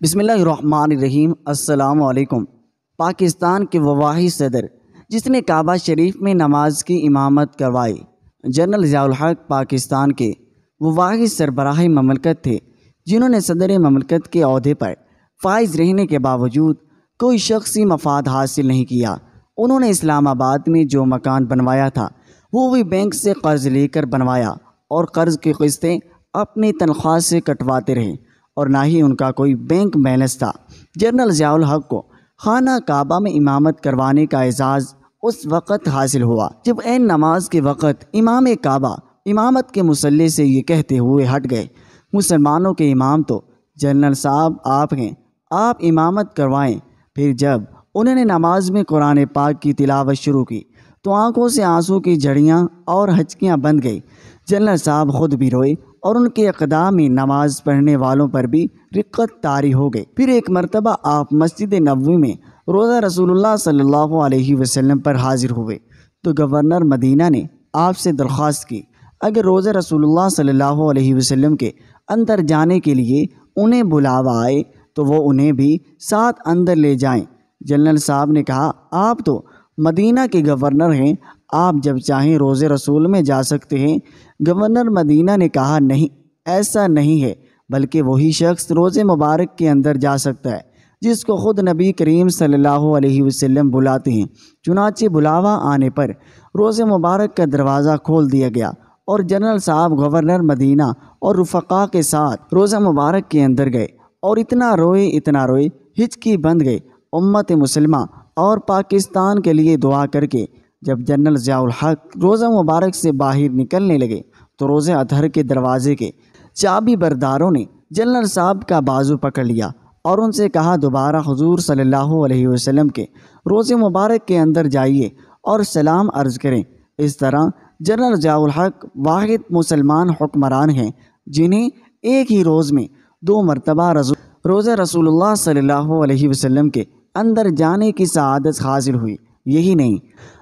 بسم اللہ الرحمن الرحیم۔ السلام علیکم۔ پاکستان کے وہ واحد صدر جس نے کعبہ شریف میں نماز کی امامت کروائی، جنرل ضیاء الحق پاکستان کے وہ واحد سربراہ مملکت تھے جنہوں نے صدر مملکت کے عہدے پر فائز رہنے کے باوجود کوئی شخصی مفاد حاصل نہیں کیا۔ انہوں نے اسلام آباد میں جو مکان بنوایا تھا وہ بھی بینک سے قرض لے کر بنوایا اور قرض کی قسطیں اپنی تنخواہ سے کٹواتے رہے، اور نہ ہی ان کا کوئی بینک بیلنس تھا۔ جنرل ضیاء الحق کو خانہ کعبہ میں امامت کروانے کا اعزاز اس وقت حاصل ہوا جب عین نماز کے وقت امام کعبہ امامت کے مصلی سے یہ کہتے ہوئے ہٹ گئے، مسلمانوں کے امام تو جنرل صاحب آپ ہیں، آپ امامت کروائیں۔ پھر جب انہوں نے نماز میں قرآن پاک کی تلاوت شروع کی تو آنکھوں سے آنسو کی جھڑیاں اور ہچکیاں بند گئی۔ جنرل صاحب خود بھی روئے اور ان کے اقدام میں نماز پڑھنے والوں پر بھی رقت طاری ہو گئی۔ پھر ایک مرتبہ آپ مسجد نبوی میں روزہ رسول اللہ صلی اللہ علیہ وسلم پر حاضر ہوئے تو گورنر مدینہ نے آپ سے درخواست کی اگر روزہ رسول اللہ صلی اللہ علیہ وسلم کے اندر جانے کے لیے انہیں بلاوا آئے تو وہ انہیں بھی ساتھ اندر لے جائیں۔ جنرل صاحب نے کہا آپ تو مدینہ کے گورنر ہیں، آپ جب چاہیں روزے رسول میں جا سکتے ہیں۔ گورنر مدینہ نے کہا نہیں، ایسا نہیں ہے، بلکہ وہی شخص روزے مبارک کے اندر جا سکتا ہے جس کو خود نبی کریم صلی اللہ علیہ وسلم بلاتے ہیں۔ چنانچہ بلاوا آنے پر روزے مبارک کا دروازہ کھول دیا گیا اور جنرل صاحب گورنر مدینہ اور رفقا کے ساتھ روزہ مبارک کے اندر گئے اور اتنا روئے ہچکی بند گئے۔ امت مسلمہ اور پاکستان کے لیے دعا کر کے جب جنرل ضیاء الحق روزہ مبارک سے باہر نکلنے لگے تو روزہ اطہر کے دروازے کے چابی برداروں نے جنرل صاحب کا بازو پکڑ لیا اور ان سے کہا دوبارہ حضور صلی اللہ علیہ وسلم کے روزہ مبارک کے اندر جائیے اور سلام عرض کریں۔ اس طرح جنرل ضیاء الحق واحد مسلمان حکمران ہیں جنہیں ایک ہی روز میں 2 مرتبہ روزہ رسول اللہ صلی اللہ علیہ وسلم کے اندر جانے کی سعادت حاصل ہوئی۔ یہی نہیں،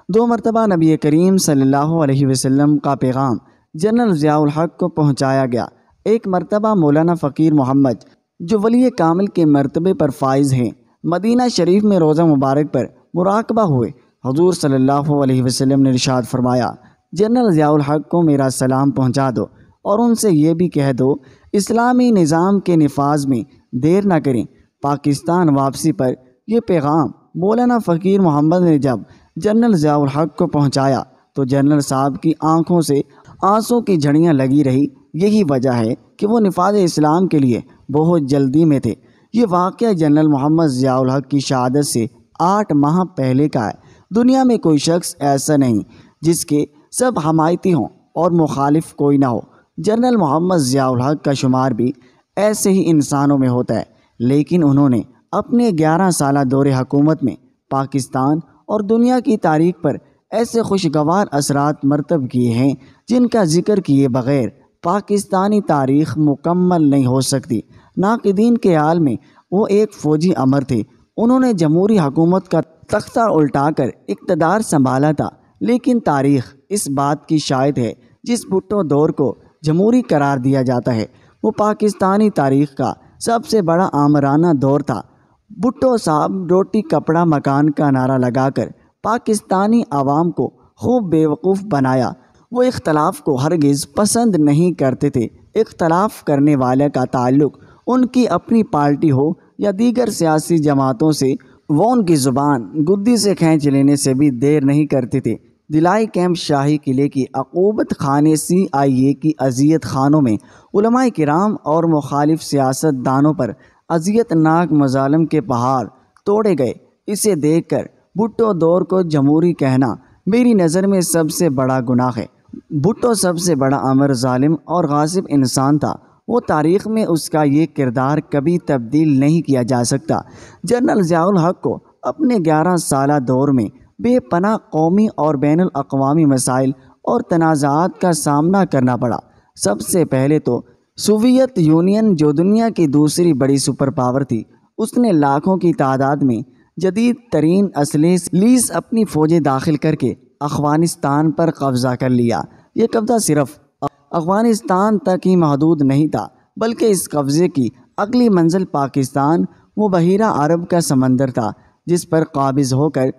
2 مرتبہ نبی کریم صلی اللہ علیہ وسلم کا پیغام جنرل ضیاء الحق کو پہنچایا گیا۔ ایک مرتبہ مولانا فقیر محمد جو ولی کامل کے مرتبے پر فائز ہیں، مدینہ شریف میں روزہ مبارک پر مراقبہ ہوئے۔ حضور صلی اللہ علیہ وسلم نے ارشاد فرمایا جنرل ضیاء الحق کو میرا سلام پہنچا دو اور ان سے یہ بھی کہہ دو اسلامی نظام کے نفاذ میں دیر نہ کریں۔ پاکستان واپسی پر یہ پیغام مولانا فقیر محمد نے جب جنرل ضیاء الحق کو پہنچایا تو جنرل صاحب کی آنکھوں سے آنسوں کی جھڑیاں لگی رہی۔ یہی وجہ ہے کہ وہ نفاذ اسلام کے لیے بہت جلدی میں تھے۔ یہ واقعہ جنرل محمد ضیاء الحق کی شہادت سے 8 ماہ پہلے کا ہے۔ دنیا میں کوئی شخص ایسا نہیں جس کے سب حمایتی ہوں اور مخالف کوئی نہ ہو۔ جنرل محمد ضیاء الحق کا شمار بھی ایسے ہی انسانوں میں ہوتا ہے، لیکن انہوں نے اپنے 11 سالہ دور حکومت میں پاکستان اور دنیا کی تاریخ پر ایسے خوشگوار اثرات مرتب کیے ہیں جن کا ذکر کیے بغیر پاکستانی تاریخ مکمل نہیں ہو سکتی۔ ناقدین کے حال میں وہ ایک فوجی امر تھے۔ انہوں نے جمہوری حکومت کا تختہ الٹا کر اقتدار سنبھالا تھا، لیکن تاریخ اس بات کی شاہد ہے جس بھٹو دور کو جمہوری قرار دیا جاتا ہے وہ پاکستانی تاریخ کا سب سے بڑا آمرانہ دور تھا۔ بھٹو صاحب روٹی کپڑا مکان کا نعرہ لگا کر پاکستانی عوام کو خوب بیوقوف بنایا۔ وہ اختلاف کو ہرگز پسند نہیں کرتے تھے۔ اختلاف کرنے والے کا تعلق ان کی اپنی پارٹی ہو یا دیگر سیاسی جماعتوں سے وہ ان کی زبان گدی سے کھینچ لینے سے بھی دیر نہیں کرتے تھے۔ دلائی کیمپ، شاہی قلعے کی عقوبت خانے، CIA کی اذیت خانوں میں علماء کرام اور مخالف سیاست دانوں پر اذیت ناک مظالم کے پہاڑ توڑے گئے۔ اسے دیکھ کر بھٹو دور کو جمہوری کہنا میری نظر میں سب سے بڑا گناہ ہے۔ بھٹو سب سے بڑا امر، ظالم اور غاصب انسان تھا۔ وہ تاریخ میں اس کا یہ کردار کبھی تبدیل نہیں کیا جا سکتا۔ جنرل ضیاء الحق کو اپنے 11 سالہ دور میں بے پناہ قومی اور بین الاقوامی مسائل اور تنازعات کا سامنا کرنا پڑا۔ سب سے پہلے تو سوویت یونین جو دنیا کی دوسری بڑی سپر پاور تھی، اس نے لاکھوں کی تعداد میں جدید ترین اسلحے لیس اپنی فوجیں داخل کر کے افغانستان پر قبضہ کر لیا۔ یہ قبضہ صرف افغانستان تک ہی محدود نہیں تھا، بلکہ اس قبضے کی اگلی منزل پاکستان وہ بحیرہ عرب کا سمندر تھا جس پر قابض ہو کر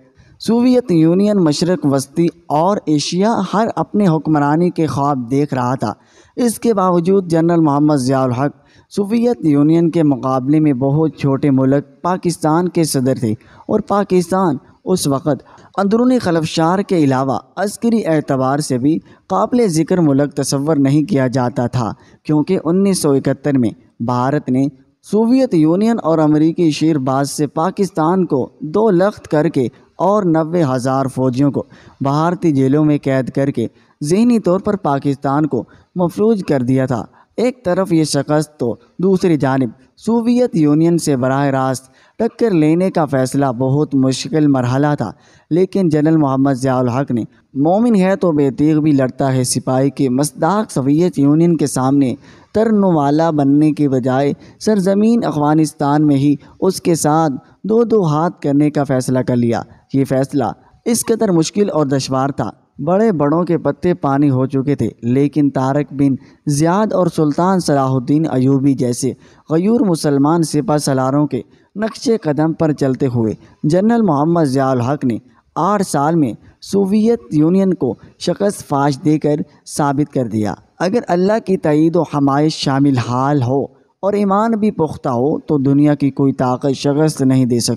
سوویت یونین مشرق وسطی اور ایشیا ہر اپنے حکمرانی کے خواب دیکھ رہا تھا۔ اس کے باوجود جنرل محمد ضیاء الحق سوویت یونین کے مقابلے میں بہت چھوٹے ملک پاکستان کے صدر تھے، اور پاکستان اس وقت اندرونی خلفشار کے علاوہ عسکری اعتبار سے بھی قابل ذکر ملک تصور نہیں کیا جاتا تھا، کیونکہ 1971 میں بھارت نے سوویت یونین اور امریکی شیر باز سے پاکستان کو 2 لخت کر کے اور 90,000 فوجیوں کو بھارتی جیلوں میں قید کر کے ذہنی طور پر پاکستان کو مفلوج کر دیا تھا۔ ایک طرف یہ شکست تو دوسری جانب سوویت یونین سے براہ راست ٹکر لینے کا فیصلہ بہت مشکل مرحلہ تھا، لیکن جنرل محمد ضیاء الحق نے مومن ہے تو بے تیغ بھی لڑتا ہے سپاہی کے مصداق سوویت یونین کے سامنے ترنو والا بننے کے بجائے سرزمین افغانستان میں ہی اس کے ساتھ 2 ہاتھ کرنے کا فیصلہ کر لیا۔ یہ فیصلہ اس قدر مشکل اور دشوار تھا، بڑے بڑوں کے پتے پانی ہو چکے تھے، لیکن طارق بن زیاد اور سلطان صلاح الدین ایوبی جیسے غیور مسلمان سپہ سالاروں کے نقش قدم پر چلتے ہوئے جنرل محمد ضیاء الحق نے 8 سال میں سوویت یونین کو شکست فاش دے کر ثابت کر دیا۔ اگر اللہ کی تائید و حمایت شامل حال ہو اور ایمان بھی پختہ ہو تو دنیا کی کوئی طاقت شکست نہیں دے سکتی۔